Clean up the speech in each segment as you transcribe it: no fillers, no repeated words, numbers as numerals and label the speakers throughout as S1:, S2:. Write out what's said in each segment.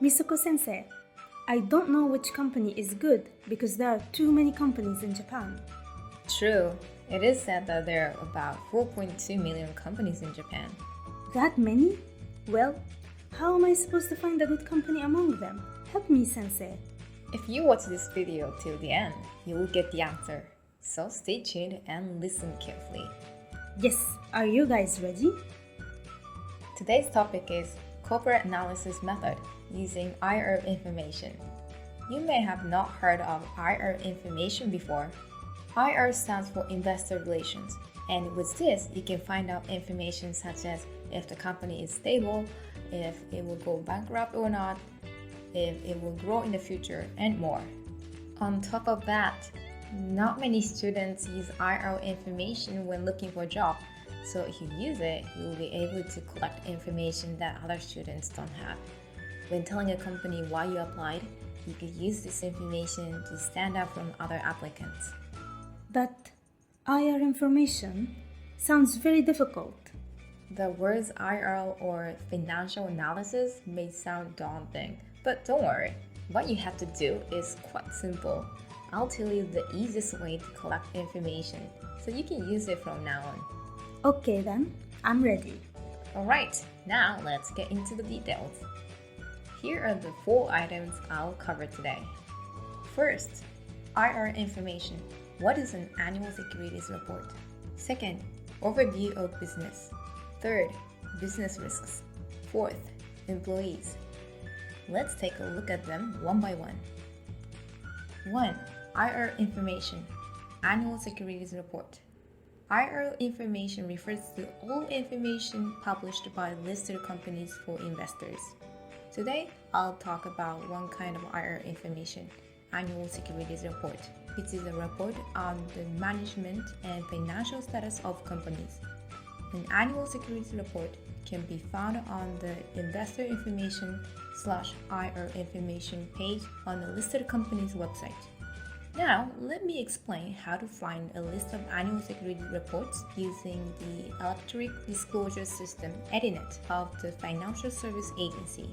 S1: Misuko-sensei, I don't know which company is good because there are too many companies in Japan.
S2: True. It is said that there are about 4.2 million companies in Japan.
S1: That many? Well, how am I supposed to find a good company among them? Help me, sensei.
S2: If you watch this video till the end, you will get the answer. So stay tuned and listen carefully.
S1: Yes, are you guys ready?
S2: Today's topic is corporate analysis method using IR information. You may have not heard of IR information before. IR stands for Investor Relations, and with this, you can find out information such as if the company is stable, if it will go bankrupt or not, if it will grow in the future, and more. On top of that, not many students use IR information when looking for a job, so if you use it, you will be able to collect information that other students don't have. When telling a company why you applied, you could use this information to stand out from other applicants.
S1: But IR information sounds very difficult.
S2: The words IR or financial analysis may sound daunting, but don't worry. What you have to do is quite simple. I'll tell you the easiest way to collect information, so you can use it from now on.
S1: Okay then, I'm ready.
S2: Alright, now let's get into the details. Here are the 4 items I'll cover today. First, IR information. What is an annual securities report? Second, overview of business. Third, business risks. Fourth, employees. Let's take a look at them one by one. 1. IR information. Annual securities report. IR information refers to all information published by listed companies for investors. Today, I'll talk about one kind of IR information, annual securities report, which is a report on the management and financial status of companies. An annual securities report can be found on the investor information/IR information page on the listed company's website. Now, let me explain how to find a list of annual securities reports using the electronic disclosure system EDINET of the Financial Service Agency.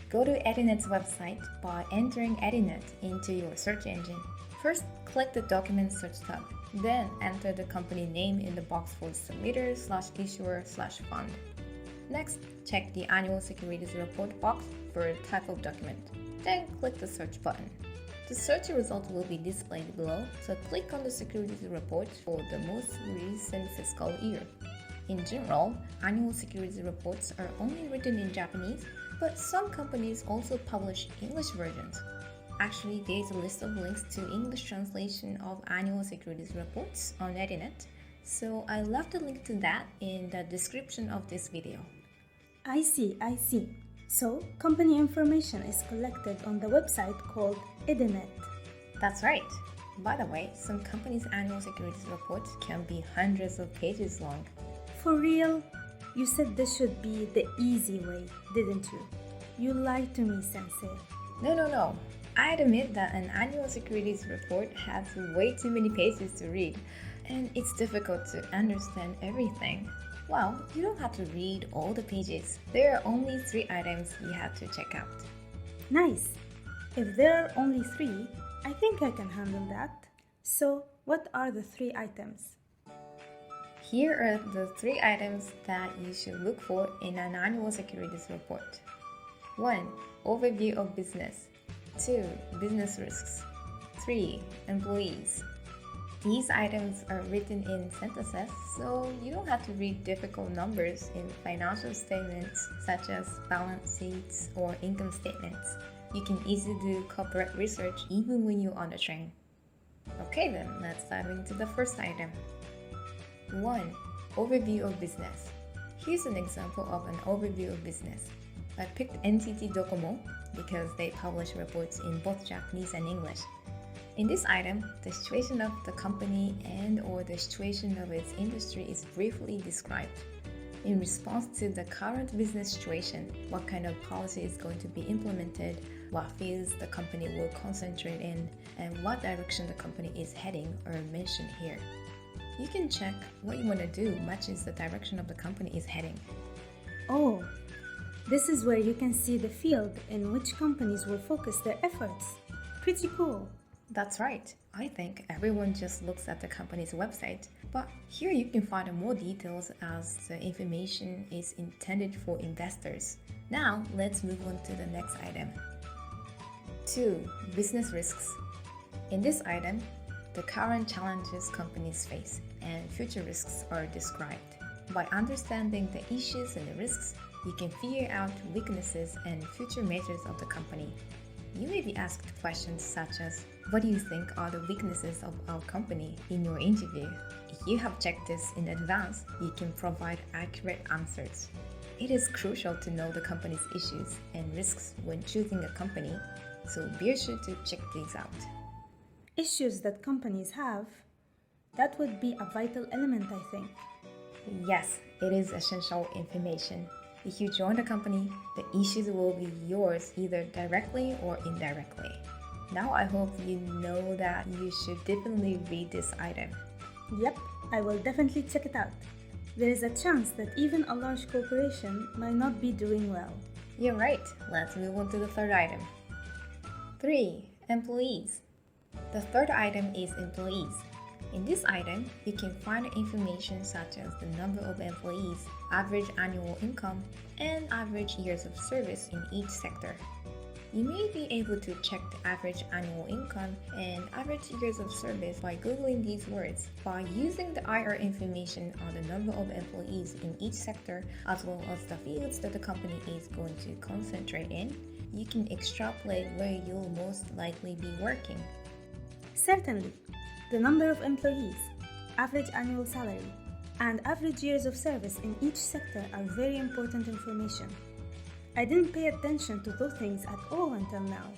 S2: Go to EDINET's website by entering EDINET into your search engine. First, click the Document Search tab. Then, enter the company name in the box for submitter/issuer/fund. Next, check the Annual Securities Report box for type of document. Then, click the Search button. The search result will be displayed below, so click on the securities report for the most recent fiscal year. In general, annual securities reports are only written in Japanese, but some companies also publish English versions. Actually, there is a list of links to English translation of annual securities reports on EDINET, so I left a link to that in the description of this video.
S1: I see. So, company information is collected on the website called EDINET.
S2: That's right. By the way, some companies' annual securities reports can be hundreds of pages long.
S1: For real? You said this should be the easy way, didn't you? You lied to me, sensei.
S2: No. I admit that an annual securities report has way too many pages to read, and it's difficult to understand everything. Well, you don't have to read all the pages. There are only 3 items you have to check out.
S1: Nice. If there are only 3, I think I can handle that. So, what are the 3 items?
S2: Here are the 3 items that you should look for in an annual securities report. 1. Overview of business. 2. Business risks. 3. Employees. These items are written in sentences, so you don't have to read difficult numbers in financial statements such as balance sheets or income statements. You can easily do corporate research even when you're on the train. Okay then, let's dive into the first item. 1. Overview of business. Here's an example of an overview of business. I picked NTT Docomo because they publish reports in both Japanese and English. In this item, the situation of the company and/or the situation of its industry is briefly described. In response to the current business situation, what kind of policy is going to be implemented, what fields the company will concentrate in, and what direction the company is heading are mentioned here. You can check what you want to do matches the direction of the company is heading.
S1: Oh, This is where you can see the field in which companies will focus their efforts. Pretty cool.
S2: That's right. I think everyone just looks at the company's website, but here you can find more details as the information is intended for investors. Now, let's move on to the next item. 2. Business risks. In this item, the current challenges companies face and future risks are described. By understanding the issues and the risks, you can figure out weaknesses and future measures of the company. You may be asked questions such as, what do you think are the weaknesses of our company in your interview? If you have checked this in advance, you can provide accurate answers. It is crucial to know the company's issues and risks when choosing a company, so be sure to check these out.
S1: Issues that companies have, that would be a vital element, I think.
S2: Yes, it is essential information. If you join the company, the issues will be yours either directly or indirectly. Now I hope you know that you should definitely read this item.
S1: Yep, I will definitely check it out. There is a chance that even a large corporation might not be doing well.
S2: You're right. Let's move on to the third item. 3. Employees. The third item is employees. In this item, you can find information such as the number of employees, average annual income, and average years of service in each sector. You may be able to check the average annual income and average years of service by Googling these words. By using the IR information on the number of employees in each sector, as well as the fields that the company is going to concentrate in, you can extrapolate where you'll most likely be working.
S1: Certainly, the number of employees, average annual salary, and average years of service in each sector are very important information. I didn't pay attention to those things at all until now.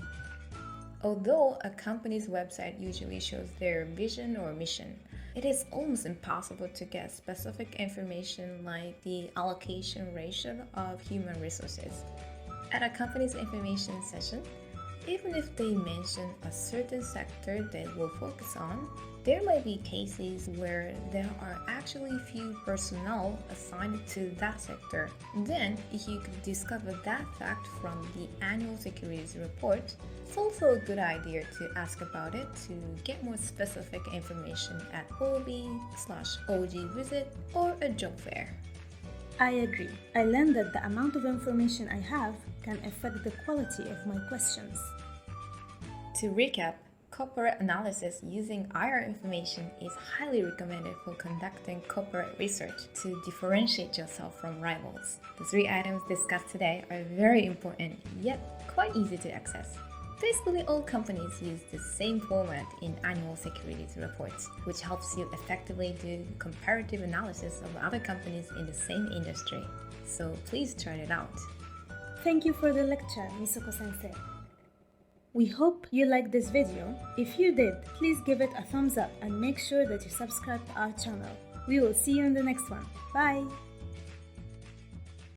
S2: Although a company's website usually shows their vision or mission, it is almost impossible to get specific information like the allocation ratio of human resources. At a company's information session, even if they mention a certain sector they will focus on, there might be cases where there are actually few personnel assigned to that sector. Then, if you could discover that fact from the annual securities report, it's also a good idea to ask about it to get more specific information at OB/OG visit or a job fair.
S1: I agree. I learned that the amount of information I have can affect the quality of my questions.
S2: To recap, corporate analysis using IR information is highly recommended for conducting corporate research to differentiate yourself from rivals. The 3 items discussed today are very important, yet quite easy to access. Basically, all companies use the same format in annual securities reports, which helps you effectively do comparative analysis of other companies in the same industry. So please try it out.
S1: Thank you for the lecture, Misoko-sensei. We hope you liked this video. If you did, please give it a thumbs up and make sure that you subscribe to our channel. We will see you in the next one. Bye!